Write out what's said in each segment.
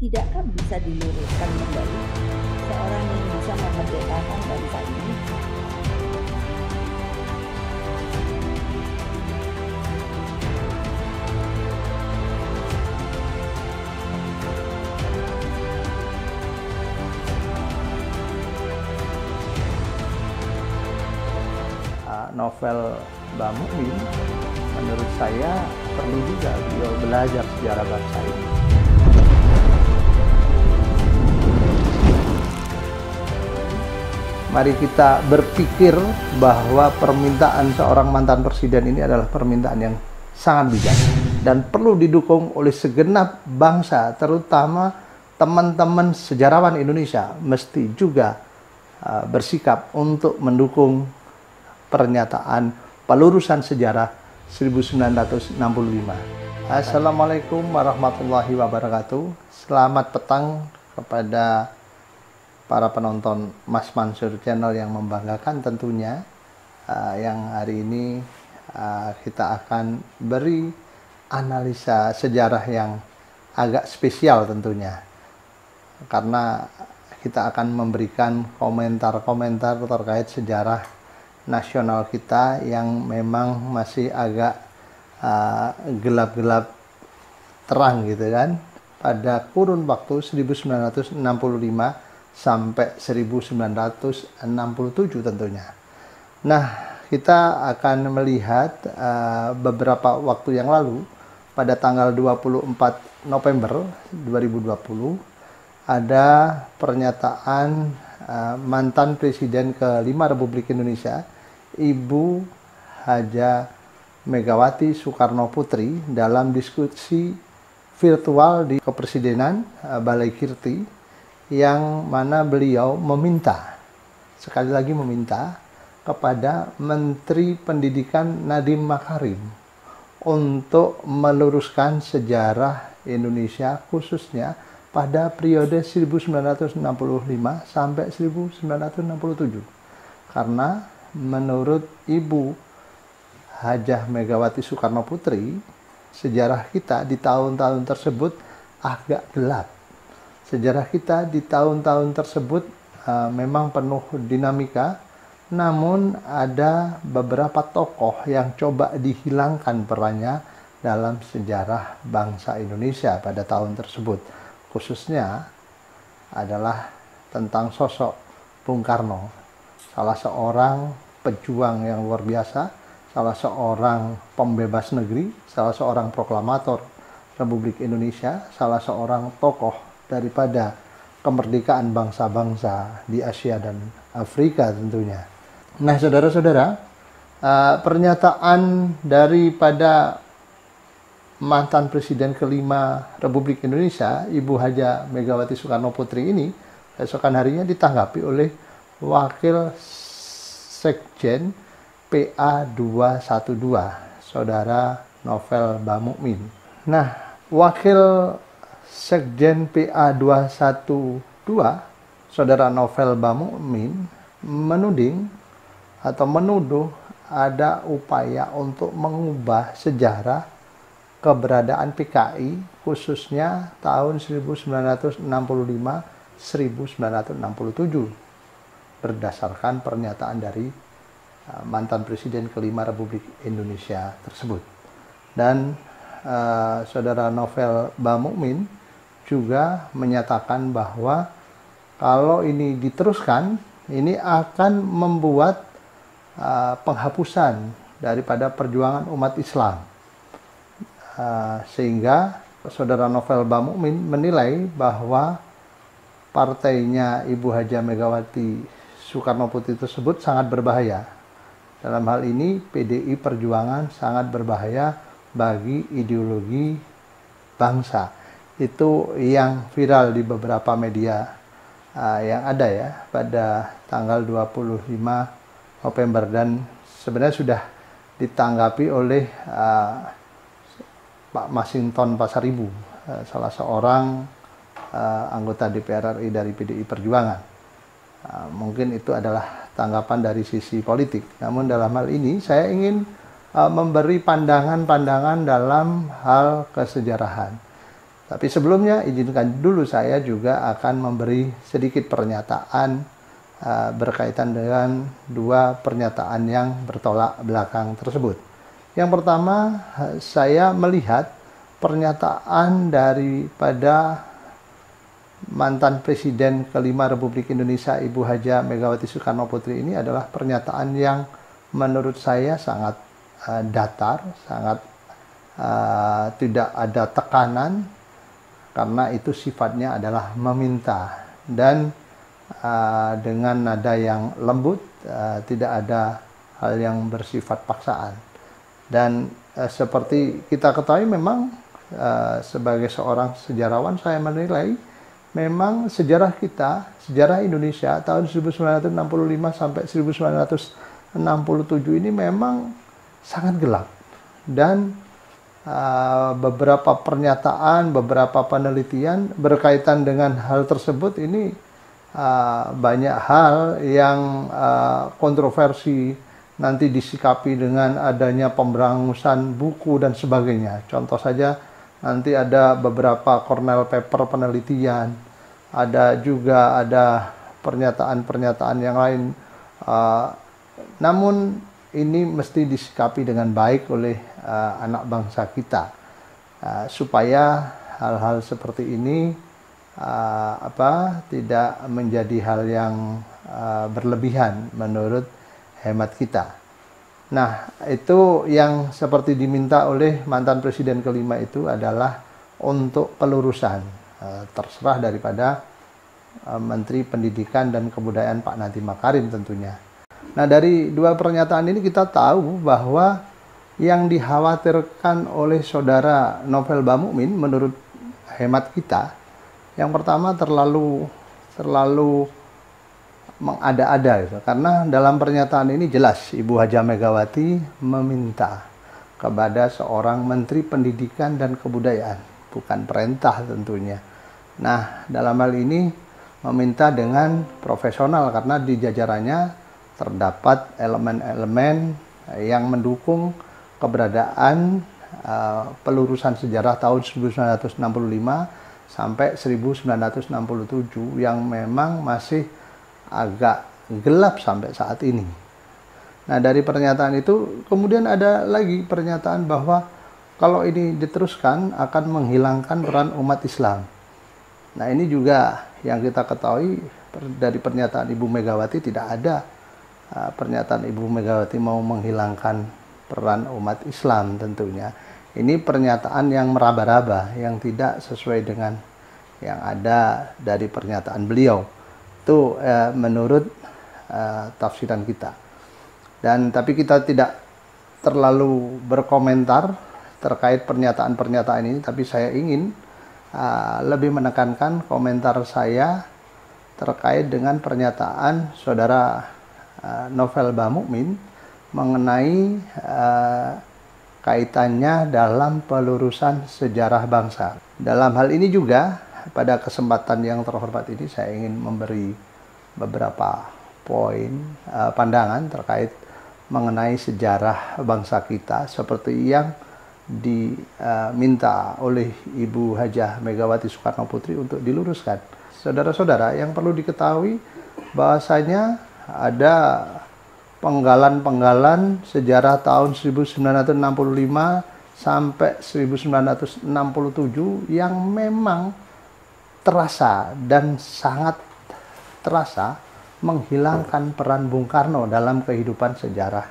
Tidakkah bisa diluruskan kembali seorang yang bisa memerdekakan bangsa ini? Novel Mbak Mukmin, menurut saya perlu juga beliau belajar sejarah bangsa ini. Mari kita berpikir bahwa permintaan seorang mantan presiden ini adalah permintaan yang sangat bijak dan perlu didukung oleh segenap bangsa, terutama teman-teman sejarawan Indonesia mesti juga bersikap untuk mendukung pernyataan pelurusan sejarah 1965. Assalamualaikum warahmatullahi wabarakatuh. Selamat petang kepada para penonton Mas Mansur Channel yang membanggakan tentunya. Yang hari ini kita akan beri analisa sejarah yang agak spesial tentunya, karena kita akan memberikan komentar-komentar terkait sejarah nasional kita yang memang masih agak gelap-gelap terang gitu kan, pada kurun waktu 1965 sampai 1967 tentunya. Nah, kita akan melihat beberapa waktu yang lalu, pada tanggal 24 November 2020 ada pernyataan mantan Presiden ke-5 Republik Indonesia, Ibu Haja Megawati Soekarno Putri, dalam diskusi virtual di Kepresidenan Balai Kirti, yang mana beliau meminta, sekali lagi meminta, kepada Menteri Pendidikan Nadiem Makarim untuk meluruskan sejarah Indonesia, khususnya pada periode 1965 sampai 1967. Karena menurut Ibu Hajah Megawati Soekarno Putri, sejarah kita di tahun-tahun tersebut agak gelap. Sejarah kita di tahun-tahun tersebut memang penuh dinamika, namun ada beberapa tokoh yang coba dihilangkan perannya dalam sejarah bangsa Indonesia pada tahun tersebut. Khususnya adalah tentang sosok Bung Karno, salah seorang pejuang yang luar biasa, salah seorang pembebas negeri, salah seorang proklamator Republik Indonesia, salah seorang tokoh daripada kemerdekaan bangsa-bangsa di Asia dan Afrika tentunya. Nah, saudara-saudara, pernyataan daripada mantan Presiden ke-5 Republik Indonesia, Ibu Haja Megawati Soekarno Putri ini, keesokan harinya ditanggapi oleh Wakil Sekjen PA 212, Saudara Novel Mbak Mukmin. Nah, Wakil Sekjen PA 212, Saudara Novel Mbak Mukmin, menuding atau menuduh ada upaya untuk mengubah sejarah keberadaan PKI, khususnya tahun 1965-1967, berdasarkan pernyataan dari mantan Presiden ke-5 Republik Indonesia tersebut. Dan Saudara Novel Mbak Mukmin juga menyatakan bahwa kalau ini diteruskan, ini akan membuat penghapusan daripada perjuangan umat Islam. Sehingga Saudara Novel Mbak Mukmin menilai bahwa partainya Ibu Haja Megawati Soekarno Putri tersebut sangat berbahaya. Dalam hal ini PDI Perjuangan sangat berbahaya bagi ideologi bangsa. Itu yang viral di beberapa media yang ada ya pada tanggal 25 November, dan sebenarnya sudah ditanggapi oleh Pak Masinton Pasaribu, salah seorang anggota DPR RI dari PDI Perjuangan. Mungkin itu adalah tanggapan dari sisi politik. Namun dalam hal ini saya ingin memberi pandangan-pandangan dalam hal kesejarahan. Tapi sebelumnya izinkan dulu saya juga akan memberi sedikit pernyataan berkaitan dengan dua pernyataan yang bertolak belakang tersebut. Yang pertama, saya melihat pernyataan daripada mantan Presiden kelima Republik Indonesia Ibu Haja Megawati Soekarno Putri ini adalah pernyataan yang menurut saya sangat datar, sangat tidak ada tekanan, karena itu sifatnya adalah meminta dan dengan nada yang lembut, tidak ada hal yang bersifat paksaan. Dan seperti kita ketahui memang sebagai seorang sejarawan saya menilai memang sejarah kita, sejarah Indonesia tahun 1965 sampai 1967 ini memang sangat gelap. Dan beberapa pernyataan, beberapa penelitian berkaitan dengan hal tersebut ini banyak hal yang kontroversi, nanti disikapi dengan adanya pemberangusan buku dan sebagainya. Contoh saja nanti ada beberapa cornell paper penelitian, ada pernyataan-pernyataan yang lain. Namun ini mesti disikapi dengan baik oleh anak bangsa kita, supaya hal-hal seperti ini tidak menjadi hal yang berlebihan menurut hemat kita. Nah, itu yang seperti diminta oleh mantan Presiden kelima itu adalah untuk pelurusan, terserah daripada Menteri Pendidikan dan Kebudayaan Pak Nadiem Makarim tentunya. Nah, dari dua pernyataan ini kita tahu bahwa yang dikhawatirkan oleh saudara Novel Bamukmin menurut hemat kita, yang pertama terlalu mengada-ada gitu. Karena dalam pernyataan ini jelas Ibu Haja Megawati meminta kepada seorang Menteri Pendidikan dan Kebudayaan, bukan perintah tentunya. Nah, dalam hal ini meminta dengan profesional karena di jajarannya terdapat elemen-elemen yang mendukung keberadaan pelurusan sejarah tahun 1965 sampai 1967 yang memang masih agak gelap sampai saat ini. Nah, dari pernyataan itu kemudian ada lagi pernyataan bahwa kalau ini diteruskan akan menghilangkan peran umat Islam. Nah, ini juga yang kita ketahui dari pernyataan Ibu Megawati, tidak ada pernyataan Ibu Megawati mau menghilangkan peran umat Islam tentunya. Ini pernyataan yang meraba-raba, yang tidak sesuai dengan yang ada dari pernyataan beliau. Itu menurut tafsiran kita. Tapi kita tidak terlalu berkomentar terkait pernyataan-pernyataan ini, tapi saya ingin lebih menekankan komentar saya terkait dengan pernyataan saudara Novel Bamukmin mengenai kaitannya dalam pelurusan sejarah bangsa. Dalam hal ini juga, pada kesempatan yang terhormat ini saya ingin memberi beberapa poin pandangan terkait mengenai sejarah bangsa kita seperti yang diminta oleh Ibu Haja Megawati Soekarno Putri untuk diluruskan. Saudara-saudara, yang perlu diketahui bahwasanya ada penggalan-penggalan sejarah tahun 1965 sampai 1967 yang memang terasa dan sangat terasa menghilangkan peran Bung Karno dalam kehidupan sejarah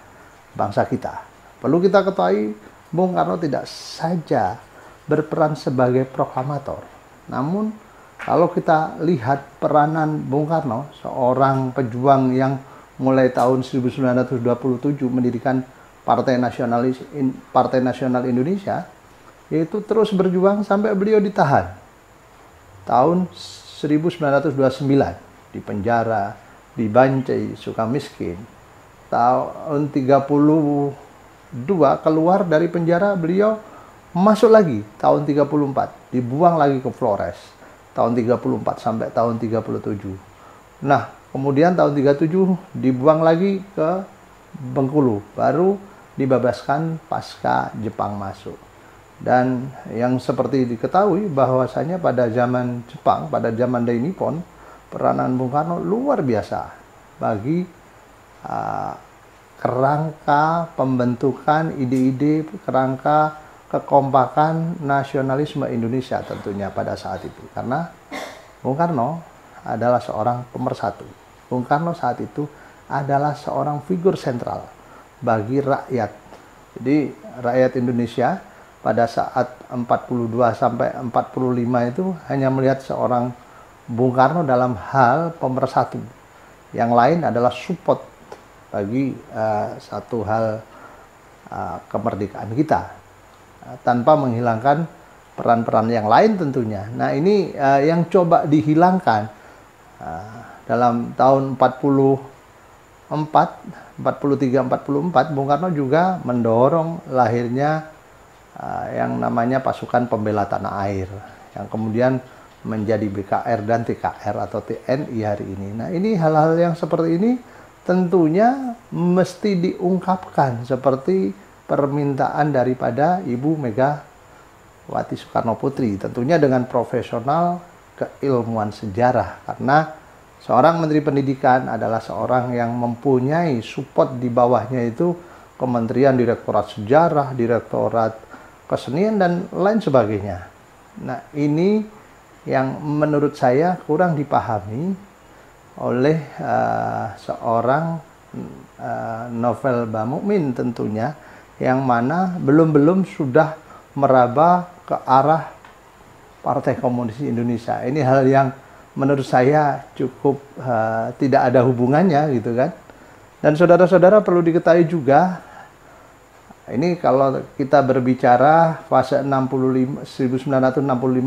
bangsa kita. Perlu kita ketahui, Bung Karno tidak saja berperan sebagai proklamator, namun kalau kita lihat peranan Bung Karno, seorang pejuang yang mulai tahun 1927 mendirikan Partai Nasional Indonesia, yaitu terus berjuang sampai beliau ditahan. Tahun 1929 di penjara, dibancai, suka miskin. Tahun 32 keluar dari penjara, beliau masuk lagi tahun 34, dibuang lagi ke Flores tahun 34 sampai tahun 37. Nah, kemudian tahun 37 dibuang lagi ke Bengkulu, baru dibebaskan pasca Jepang masuk. Dan yang seperti diketahui bahwasanya pada zaman Jepang, pada zaman Dai Nippon, peranan Bung Karno luar biasa bagi kerangka pembentukan ide-ide, kerangka kekompakan nasionalisme Indonesia tentunya pada saat itu. Karena Bung Karno adalah seorang pemersatu. Bung Karno saat itu adalah seorang figur sentral bagi rakyat. Jadi rakyat Indonesia pada saat 42 sampai 45 itu hanya melihat seorang Bung Karno dalam hal pemersatu. Yang lain adalah support bagi satu hal kemerdekaan kita, tanpa menghilangkan peran-peran yang lain tentunya. Nah ini yang coba dihilangkan dalam tahun 43-44, Bung Karno juga mendorong lahirnya yang namanya pasukan pembela tanah air, yang kemudian menjadi BKR dan TKR atau TNI hari ini. Nah ini hal-hal yang seperti ini tentunya mesti diungkapkan seperti permintaan daripada Ibu Megawati Soekarno Putri, tentunya dengan profesional keilmuan sejarah, karena seorang Menteri Pendidikan adalah seorang yang mempunyai support di bawahnya itu Kementerian Direktorat Sejarah, Direktorat Kesenian, dan lain sebagainya. Nah ini yang menurut saya kurang dipahami oleh seorang Novel Bamukmin tentunya, yang mana belum sudah meraba ke arah Partai Komunis Indonesia. Ini hal yang menurut saya cukup tidak ada hubungannya gitu kan. Dan saudara-saudara perlu diketahui juga, ini kalau kita berbicara fase 1965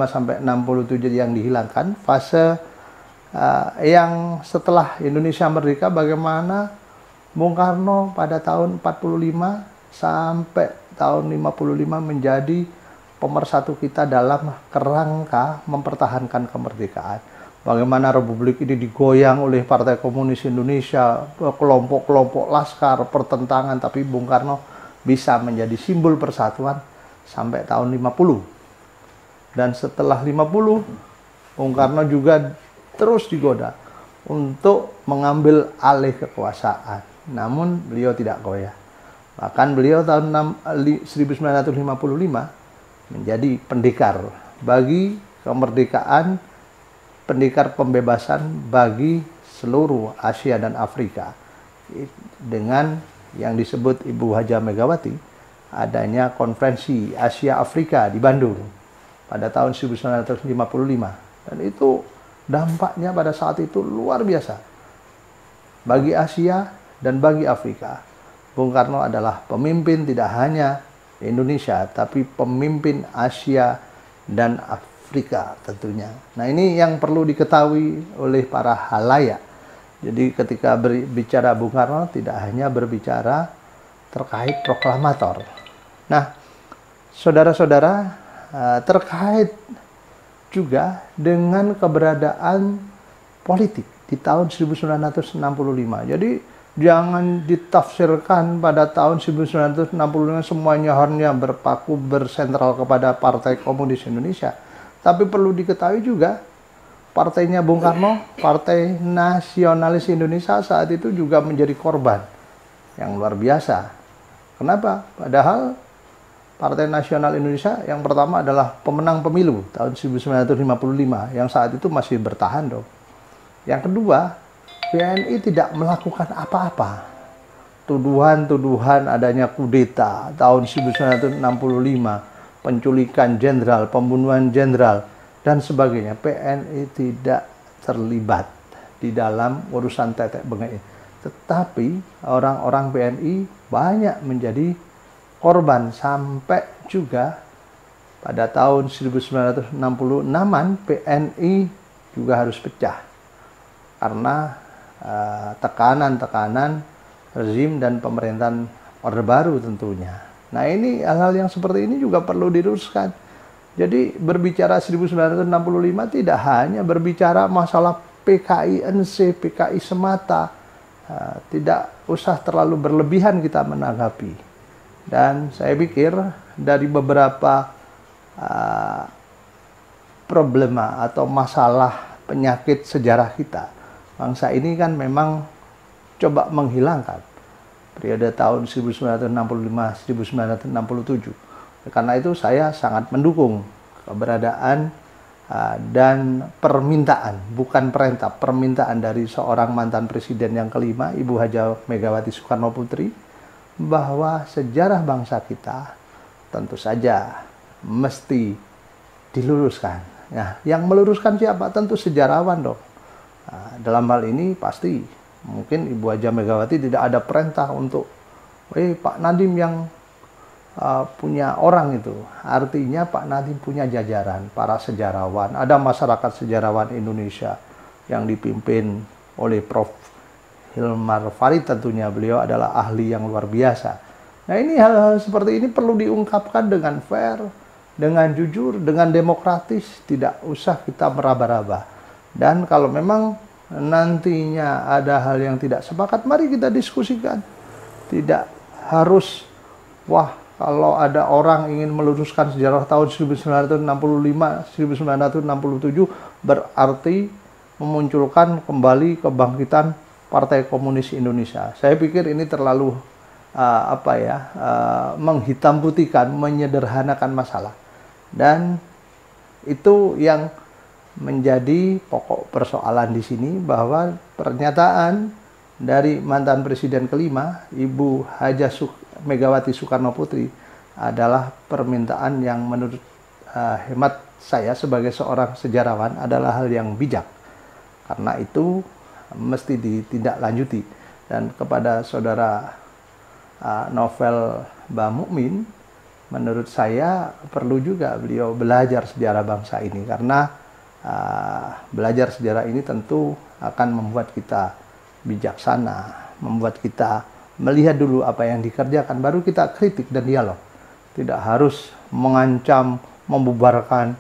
sampai 67 yang dihilangkan, fase yang setelah Indonesia merdeka, bagaimana Bung Karno pada tahun 45 sampai tahun 55 menjadi pemersatu kita dalam kerangka mempertahankan kemerdekaan. Bagaimana Republik ini digoyang oleh Partai Komunis Indonesia, kelompok-kelompok laskar, pertentangan, tapi Bung Karno bisa menjadi simbol persatuan sampai tahun 50. Dan setelah 50, Bung Karno juga terus digoda untuk mengambil alih kekuasaan. Namun beliau tidak goyah. Bahkan beliau tahun 1955 menjadi pendekar bagi kemerdekaan, pendekar pembebasan bagi seluruh Asia dan Afrika. Dengan yang disebut Ibu Haja Megawati, adanya konferensi Asia Afrika di Bandung pada tahun 1955. Dan itu dampaknya pada saat itu luar biasa bagi Asia dan bagi Afrika. Bung Karno adalah pemimpin tidak hanya Indonesia, tapi pemimpin Asia dan Afrika tentunya. Nah ini yang perlu diketahui oleh para halayak. Jadi ketika berbicara Bung Karno tidak hanya berbicara terkait proklamator. Nah saudara-saudara, terkait juga dengan keberadaan politik di tahun 1965. Jadi jangan ditafsirkan pada tahun 1965 semuanya hanya berpaku bersentral kepada Partai Komunis Indonesia. Tapi perlu diketahui juga partainya Bung Karno, Partai Nasionalis Indonesia saat itu juga menjadi korban yang luar biasa. Kenapa? Padahal Partai Nasional Indonesia yang pertama adalah pemenang pemilu tahun 1955 yang saat itu masih bertahan dong. Yang kedua, PNI tidak melakukan apa-apa. Tuduhan-tuduhan adanya kudeta tahun 1965, penculikan jenderal, pembunuhan jenderal, dan sebagainya. PNI tidak terlibat di dalam urusan tetek bengek. Tetapi orang-orang PNI banyak menjadi korban, sampai juga pada tahun 1966-an PNI juga harus pecah karena tekanan-tekanan rezim dan pemerintahan Orde Baru tentunya. Nah ini hal-hal yang seperti ini juga perlu diluruskan. Jadi berbicara 1965 tidak hanya berbicara masalah PKI-NC, PKI semata. Tidak usah terlalu berlebihan kita menanggapi. Dan saya pikir dari beberapa uh, problema atau masalah penyakit sejarah kita. Bangsa ini kan memang coba menghilangkan periode tahun 1965-1967. Karena itu saya sangat mendukung keberadaan dan permintaan, bukan perintah, permintaan dari seorang mantan presiden yang kelima, Ibu Haja Megawati Soekarno Putri, bahwa sejarah bangsa kita tentu saja mesti diluruskan. Nah, yang meluruskan siapa? Tentu sejarawan dong. Nah, dalam hal ini pasti mungkin Ibu Haja Megawati tidak ada perintah untuk Pak Nadiem yang punya orang itu. Artinya Pak Nadiem punya jajaran para sejarawan. Ada masyarakat sejarawan Indonesia yang dipimpin oleh Prof. Hilmar Farid, tentunya beliau adalah ahli yang luar biasa. Nah, ini hal-hal seperti ini perlu diungkapkan dengan fair, dengan jujur, dengan demokratis, tidak usah kita meraba-raba. Dan kalau memang nantinya ada hal yang tidak sepakat, mari kita diskusikan. Tidak harus, wah, kalau ada orang ingin meluruskan sejarah tahun 1965-1967, berarti memunculkan kembali kebangkitan Partai Komunis Indonesia. Saya pikir ini terlalu menghitam putihkan, menyederhanakan masalah. Dan itu yang menjadi pokok persoalan di sini, bahwa pernyataan dari mantan presiden kelima, Ibu Haja Megawati Soekarno Putri, adalah permintaan yang menurut hemat saya sebagai seorang sejarawan adalah hal yang bijak. Karena itu mesti ditindaklanjuti. Dan kepada saudara Novel Bamukmin, menurut saya perlu juga beliau belajar sejarah bangsa ini, karena belajar sejarah ini tentu akan membuat kita bijaksana, membuat kita melihat dulu apa yang dikerjakan, baru kita kritik dan dialog. Tidak harus mengancam membubarkan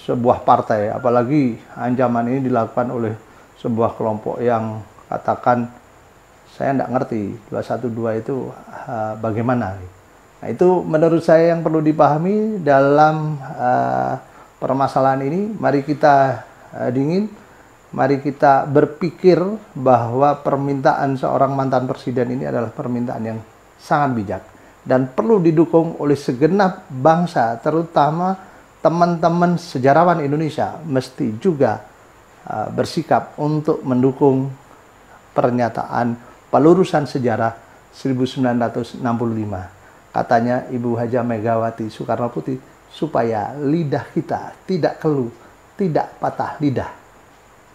sebuah partai, apalagi ancaman ini dilakukan oleh sebuah kelompok yang katakan, saya tidak ngerti 212 itu bagaimana. Nah, itu menurut saya yang perlu dipahami dalam permasalahan ini. Mari kita dingin, mari kita berpikir bahwa permintaan seorang mantan presiden ini adalah permintaan yang sangat bijak dan perlu didukung oleh segenap bangsa, terutama teman-teman sejarawan Indonesia mesti juga bersikap untuk mendukung pernyataan pelurusan sejarah 1965. Katanya Ibu Haja Megawati Soekarno Putri, supaya lidah kita tidak keluh, tidak patah lidah.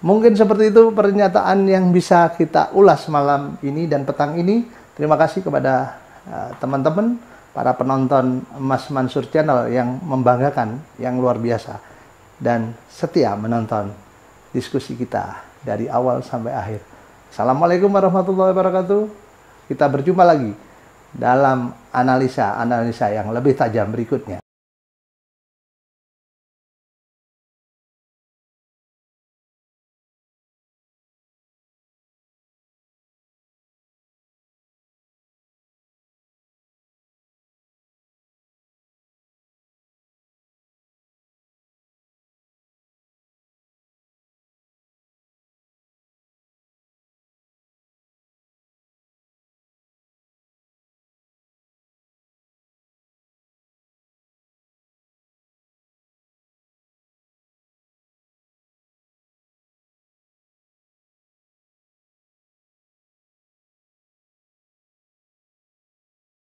Mungkin seperti itu pernyataan yang bisa kita ulas malam ini dan petang ini. Terima kasih kepada teman-teman, para penonton Mas Mansur Channel yang membanggakan, yang luar biasa, dan setia menonton diskusi kita dari awal sampai akhir. Assalamualaikum warahmatullahi wabarakatuh. Kita berjumpa lagi dalam analisa yang lebih tajam berikutnya.